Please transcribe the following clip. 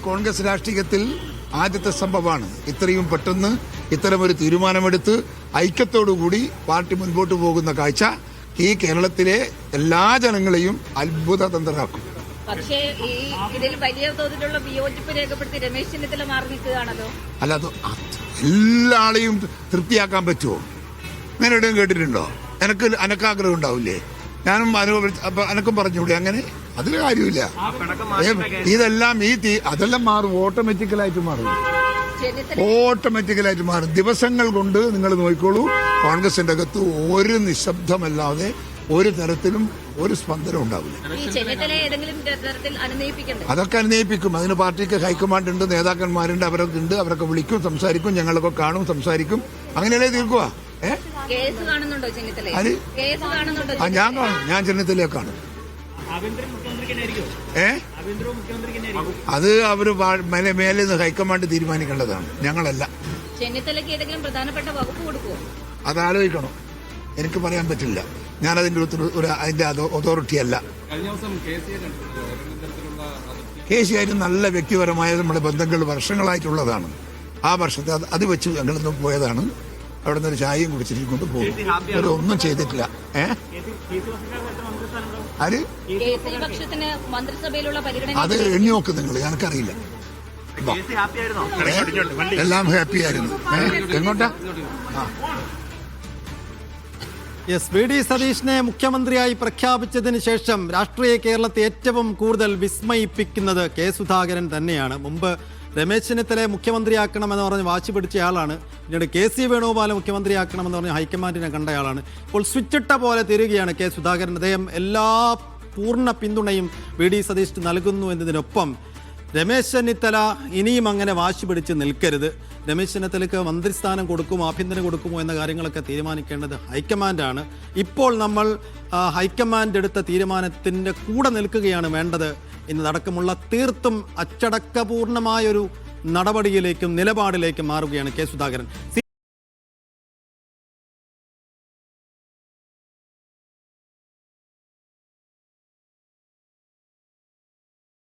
കോൺഗ്രസ് രാഷ്ട്രീയത്തിൽ ആദ്യത്തെ സംഭവമാണ് ഇത്രയും പെട്ടെന്ന് ഇത്തരമൊരു തീരുമാനമെടുത്ത് ഐക്യത്തോടുകൂടി പാർട്ടി മുൻപോട്ട് പോകുന്ന കാഴ്ച ഈ കേരളത്തിലെ എല്ലാ ജനങ്ങളെയും അത്ഭുതതന്ത്രരാക്കും. പക്ഷേ ഇതിൽ വലിയ തോതിലുള്ള വിയോജിപ്പ് രേഖപ്പെടുത്തി രമേശ് ചെന്നിത്തല മാറി നിൽക്കുകയാണല്ലോ. അല്ല, അത് എല്ലാ ആളെയും തൃപ്തിയാക്കാൻ പറ്റുമോ? അങ്ങനെ എവിടെയും കേട്ടിട്ടുണ്ടോ? അനക്കാഗ്രഹം ഉണ്ടാവില്ലേ? ഞാനും അനക്കും പറഞ്ഞൂടെ? അങ്ങനെ അതിൽ കാര്യമില്ല. ഇതെല്ലാം അതെല്ലാം മാറും, ഓട്ടോമാറ്റിക്കലായിട്ട് മാറും. ദിവസങ്ങൾ കൊണ്ട് നിങ്ങൾ നോക്കിക്കോളൂ. കോൺഗ്രസിന്റെ അകത്ത് ഒരു നിശബ്ദമല്ലാതെ ഒരു തരത്തിലും ഒരു സ്പന്ദനം ഉണ്ടാവില്ല. അതൊക്കെ അനുനയിപ്പിക്കും. അതിന് പാർട്ടിക്ക് ഹൈക്കമാൻഡ് ഉണ്ട്, നേതാക്കന്മാരുണ്ട്, അവരൊക്കെ ഉണ്ട്. അവരൊക്കെ വിളിക്കും, സംസാരിക്കും, ഞങ്ങളൊക്കെ കാണും, സംസാരിക്കും. അങ്ങനെയല്ലേ തീർക്കുക? ഞാൻ കാണും, ഞാൻ ചെന്നിത്തലയെ കാണും. അത് അവര് മേലെ നിന്ന് ഹൈക്കമാൻഡ് തീരുമാനിക്കേണ്ടതാണ്, ഞങ്ങളല്ല. അത് ആലോചിക്കണം, എനിക്ക് പറയാൻ പറ്റില്ല. ഞാൻ അതിന്റെ അതോറിറ്റി അല്ല. കെ സി ആയിട്ട് നല്ല വ്യക്തിപരമായ നമ്മുടെ ബന്ധങ്ങൾ വർഷങ്ങളായിട്ടുള്ളതാണ്. ആ വർഷത്തെ അത് വെച്ച് ഞങ്ങളൊന്ന് പോയതാണ്. അവിടെ നിന്ന് ഒരു ചായയും കുടിച്ചിട്ട് പോകും. ഒന്നും ചെയ്തിട്ടില്ല. അത് എണ്ണി നോക്ക് നിങ്ങൾ, എനിക്കറിയില്ല. എല്ലാം ഹാപ്പി ആയിരുന്നു. എങ്ങോട്ടാ? വി ഡി സതീഷിനെ മുഖ്യമന്ത്രിയായി പ്രഖ്യാപിച്ചതിന് ശേഷം രാഷ്ട്രീയ കേരളത്തെ ഏറ്റവും കൂടുതൽ വിസ്മയിപ്പിക്കുന്നത് കെ സുധാകരൻ തന്നെയാണ്. മുമ്പ് രമേശ് ചെന്നിത്തലയെ മുഖ്യമന്ത്രിയാക്കണമെന്ന് പറഞ്ഞ് വാശി പിടിച്ചയാളാണ്. പിന്നീട് കെ സി വേണുഗോപാലെ മുഖ്യമന്ത്രിയാക്കണമെന്ന് പറഞ്ഞ് ഹൈക്കമാൻഡിനെ കണ്ടയാളാണ്. ഇപ്പോൾ സ്വിച്ചിട്ട പോലെ തീരുകയാണ് കെ സുധാകരൻ. അദ്ദേഹം എല്ലാ പൂർണ്ണ പിന്തുണയും വി ഡി സതീഷ് നൽകുന്നു എന്നതിനൊപ്പം രമേശ് ചെന്നിത്തല ഇനിയും അങ്ങനെ വാശി പിടിച്ച് നിൽക്കരുത്. രമേശ് ചെന്നിത്തലയ്ക്ക് മന്ത്രിസ്ഥാനം കൊടുക്കുമോ, ആഭ്യന്തരം കൊടുക്കുമോ എന്ന കാര്യങ്ങളൊക്കെ തീരുമാനിക്കേണ്ടത് ഹൈക്കമാൻഡാണ്. ഇപ്പോൾ നമ്മൾ ഹൈക്കമാൻഡ് എടുത്ത തീരുമാനത്തിൻ്റെ കൂടെ നിൽക്കുകയാണ് വേണ്ടത് എന്നതടക്കമുള്ള തീർത്തും അച്ചടക്കപൂർണമായൊരു നടപടിയിലേക്കും നിലപാടിലേക്കും മാറുകയാണ് കെ സുധാകരൻ.